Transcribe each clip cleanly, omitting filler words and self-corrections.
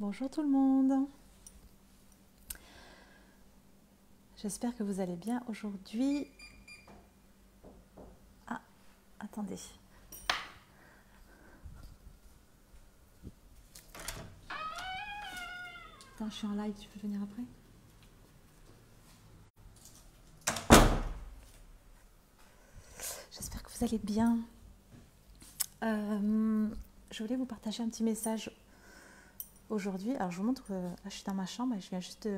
Bonjour tout le monde, j'espère que vous allez bien aujourd'hui. Ah, attendez. Attends, je suis en live, tu peux venir après? J'espère que vous allez bien. Je voulais vous partager un petit message aujourd'hui. Alors je vous montre, là je suis dans ma chambre et je viens juste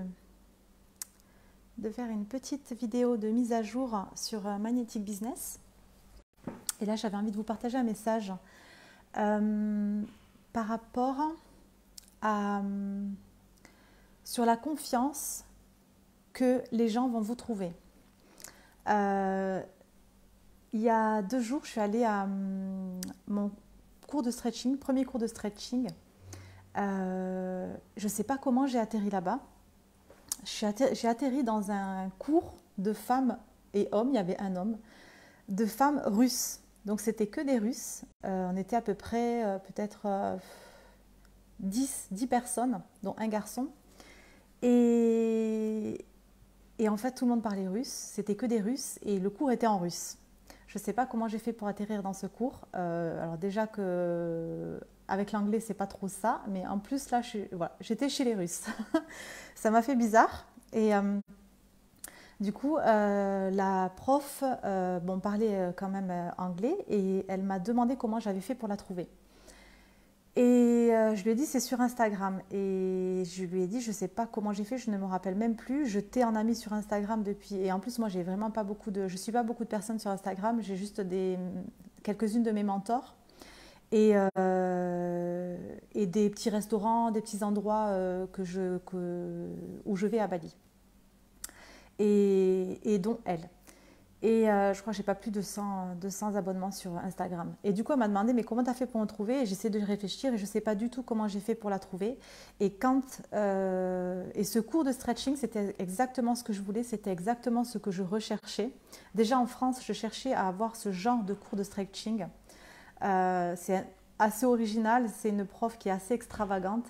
de faire une petite vidéo de mise à jour sur Magnetic Business. Et là j'avais envie de vous partager un message par rapport à sur la confiance que les gens vont vous trouver. Il y a 2 jours, je suis allée à mon cours de stretching, premier cours de stretching. Je ne sais pas comment j'ai atterri là-bas. J'ai atterri dans un cours de femmes et hommes, il y avait un homme, de femmes russes. Donc c'était que des Russes. On était à peu près peut-être 10 personnes, dont un garçon. Et en fait, tout le monde parlait russe, c'était que des Russes et le cours était en russe. Je ne sais pas comment j'ai fait pour atterrir dans ce cours. Alors déjà que avec l'anglais, c'est pas trop ça, mais en plus là, voilà, j'étais chez les Russes. Ça m'a fait bizarre. Et du coup, la prof parlait quand même anglais et elle m'a demandé comment j'avais fait pour la trouver. Et je lui ai dit c'est sur Instagram et je lui ai dit je sais pas comment j'ai fait, je ne me rappelle même plus, je t'ai en ami sur Instagram depuis et en plus moi j'ai vraiment pas beaucoup de, je suis pas beaucoup de personnes sur Instagram, j'ai juste quelques-unes de mes mentors et des petits restaurants, des petits endroits où je vais à Bali et dont elle. Et je crois que j'ai pas plus de 200 abonnements sur Instagram. Et du coup, elle m'a demandé, mais comment tu as fait pour me trouver? Et j'essaie de réfléchir et je ne sais pas du tout comment j'ai fait pour la trouver. Et ce cours de stretching, c'était exactement ce que je voulais, c'était exactement ce que je recherchais. Déjà en France, je cherchais à avoir ce genre de cours de stretching. C'est assez original, c'est une prof qui est assez extravagante.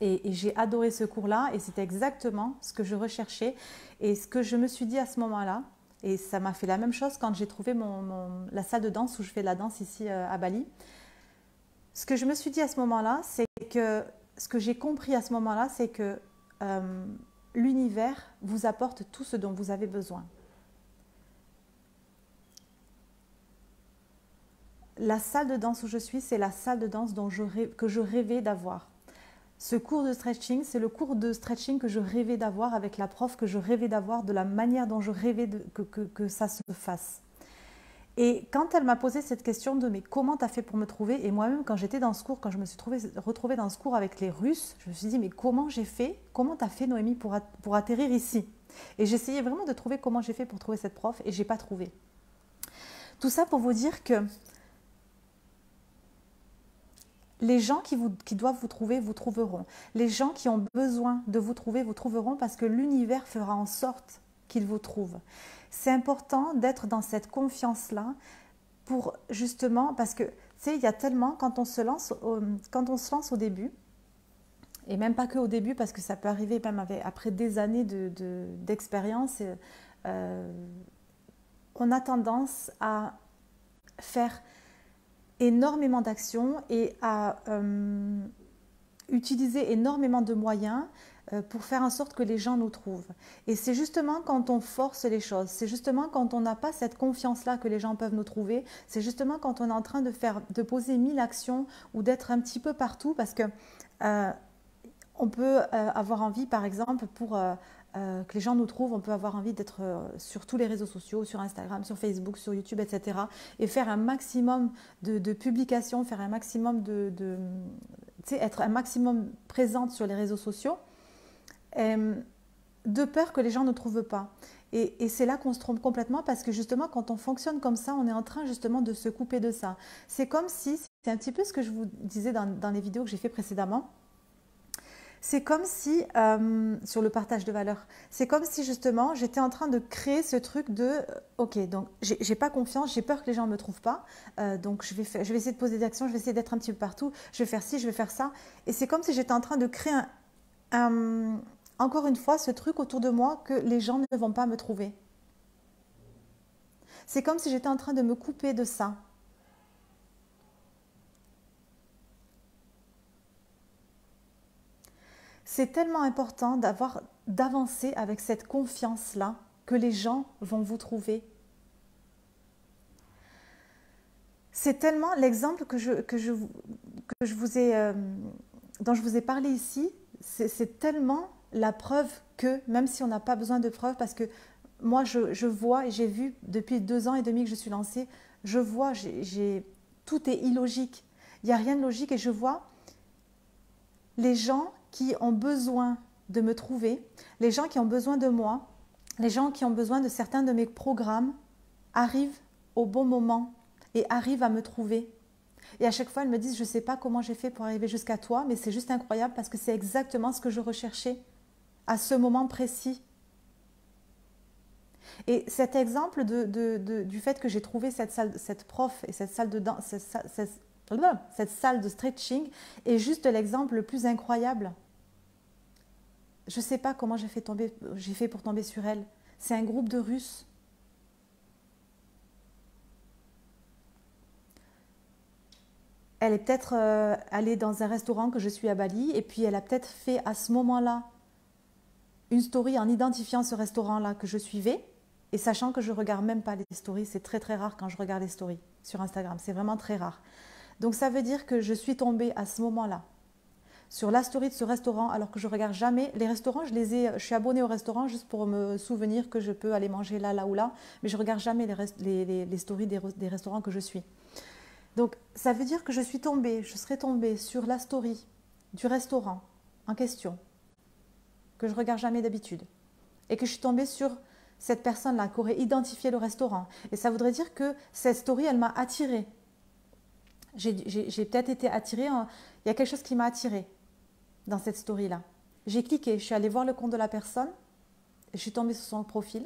Et j'ai adoré ce cours-là et c'était exactement ce que je recherchais. Et ce que je me suis dit à ce moment-là, et ça m'a fait la même chose quand j'ai trouvé la salle de danse où je fais de la danse ici à Bali. Ce que je me suis dit à ce moment-là, c'est que ce que j'ai compris à ce moment-là, c'est que l'univers vous apporte tout ce dont vous avez besoin. La salle de danse où je suis, c'est la salle de danse que je rêvais d'avoir. Ce cours de stretching, c'est le cours de stretching que je rêvais d'avoir avec la prof que je rêvais d'avoir, de la manière dont je rêvais que ça se fasse. Et quand elle m'a posé cette question de mais comment tu as fait pour me trouver, et moi-même quand j'étais dans ce cours, quand je me suis retrouvée dans ce cours avec les Russes, je me suis dit mais comment j'ai fait, comment tu as fait Noémie pour atterrir ici? Et j'essayais vraiment de trouver comment j'ai fait pour trouver cette prof et je n'ai pas trouvé. Tout ça pour vous dire que les gens qui doivent vous trouver, vous trouveront. Les gens qui ont besoin de vous trouveront parce que l'univers fera en sorte qu'ils vous trouvent. C'est important d'être dans cette confiance-là pour justement, parce que tu sais, il y a tellement, quand on se lance au début, et même pas que au début, parce que ça peut arriver même après des années d'expérience, on a tendance à faire énormément d'actions et à utiliser énormément de moyens pour faire en sorte que les gens nous trouvent. Et c'est justement quand on force les choses, c'est justement quand on n'a pas cette confiance-là que les gens peuvent nous trouver, c'est justement quand on est en train de poser 1000 actions ou d'être un petit peu partout parce que on peut avoir envie, par exemple, pour que les gens nous trouvent, on peut avoir envie d'être sur tous les réseaux sociaux, sur Instagram, sur Facebook, sur YouTube, etc. Et faire un maximum de publications, faire un maximum être un maximum présente sur les réseaux sociaux, de peur que les gens ne trouvent pas. Et c'est là qu'on se trompe complètement parce que justement, quand on fonctionne comme ça, on est en train justement de se couper de ça. C'est comme si, c'est un petit peu ce que je vous disais dans les vidéos que j'ai fait précédemment, C'est comme si, sur le partage de valeurs, c'est comme si justement j'étais en train de créer ce truc de, ok, donc j'ai pas confiance, j'ai peur que les gens ne me trouvent pas, donc je vais essayer de poser des actions, je vais essayer d'être un petit peu partout, je vais faire ci, je vais faire ça. Et c'est comme si j'étais en train de créer encore une fois ce truc autour de moi que les gens ne vont pas me trouver. C'est comme si j'étais en train de me couper de ça. C'est tellement important d'avancer avec cette confiance-là que les gens vont vous trouver. C'est tellement l'exemple que je vous ai, dont je vous ai parlé ici, c'est tellement la preuve que, même si on n'a pas besoin de preuves, parce que moi je vois et j'ai vu depuis 2 ans et demi que je suis lancée, je vois, tout est illogique. Il n'y a rien de logique et je vois les gens qui ont besoin de me trouver, les gens qui ont besoin de moi, les gens qui ont besoin de certains de mes programmes arrivent au bon moment et arrivent à me trouver. Et à chaque fois, elles me disent, je ne sais pas comment j'ai fait pour arriver jusqu'à toi, mais c'est juste incroyable parce que c'est exactement ce que je recherchais à ce moment précis. Et cet exemple du fait que j'ai trouvé cette prof et cette salle cette salle de stretching est juste l'exemple le plus incroyable. Je ne sais pas comment j'ai fait pour tomber sur elle. C'est un groupe de Russes. Elle est peut-être allée dans un restaurant que je suis à Bali et puis elle a peut-être fait à ce moment-là une story en identifiant ce restaurant-là que je suivais et sachant que je ne regarde même pas les stories. C'est très très rare quand je regarde les stories sur Instagram. C'est vraiment très rare. Donc ça veut dire que je suis tombée à ce moment-là sur la story de ce restaurant alors que je regarde jamais les restaurants. Je suis abonnée au restaurant juste pour me souvenir que je peux aller manger là, là ou là, mais je regarde jamais les stories des restaurants que je suis. Donc ça veut dire que je serais tombée sur la story du restaurant en question que je regarde jamais d'habitude et que je suis tombée sur cette personne-là qui aurait identifié le restaurant. Et ça voudrait dire que cette story, elle m'a attirée. J'ai peut-être été attirée, il y a quelque chose qui m'a attirée dans cette story-là. J'ai cliqué, je suis allée voir le compte de la personne, je suis tombée sur son profil.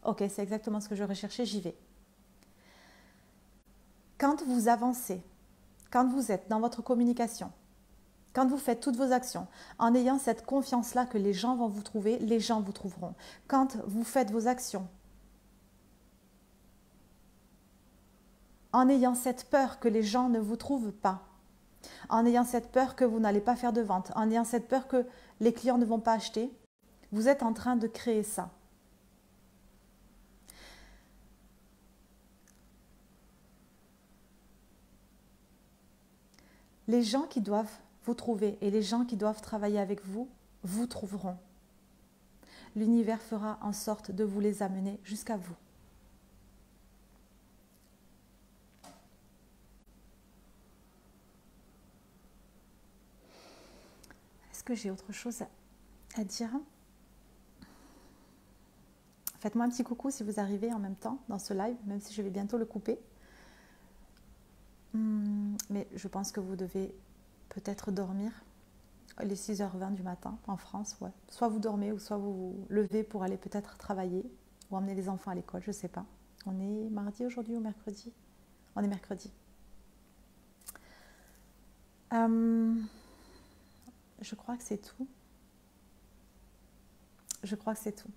Ok, c'est exactement ce que je recherchais, j'y vais. Quand vous avancez, quand vous êtes dans votre communication, quand vous faites toutes vos actions, en ayant cette confiance-là que les gens vont vous trouver, les gens vous trouveront. Quand vous faites vos actions, en ayant cette peur que les gens ne vous trouvent pas, en ayant cette peur que vous n'allez pas faire de vente, en ayant cette peur que les clients ne vont pas acheter, vous êtes en train de créer ça. Les gens qui doivent vous trouver et les gens qui doivent travailler avec vous, vous trouveront. L'univers fera en sorte de vous les amener jusqu'à vous. Est-ce que j'ai autre chose à dire? Faites-moi un petit coucou si vous arrivez en même temps dans ce live, même si je vais bientôt le couper. Mais je pense que vous devez peut-être dormir. Les 6h20 du matin en France, ouais. Soit vous dormez ou soit vous vous levez pour aller peut-être travailler ou emmener les enfants à l'école, je ne sais pas. On est mardi aujourd'hui ou mercredi? On est mercredi. Je crois que c'est tout. Je crois que c'est tout.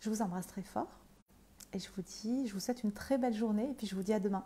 Je vous embrasse très fort et je vous souhaite une très belle journée et puis je vous dis à demain.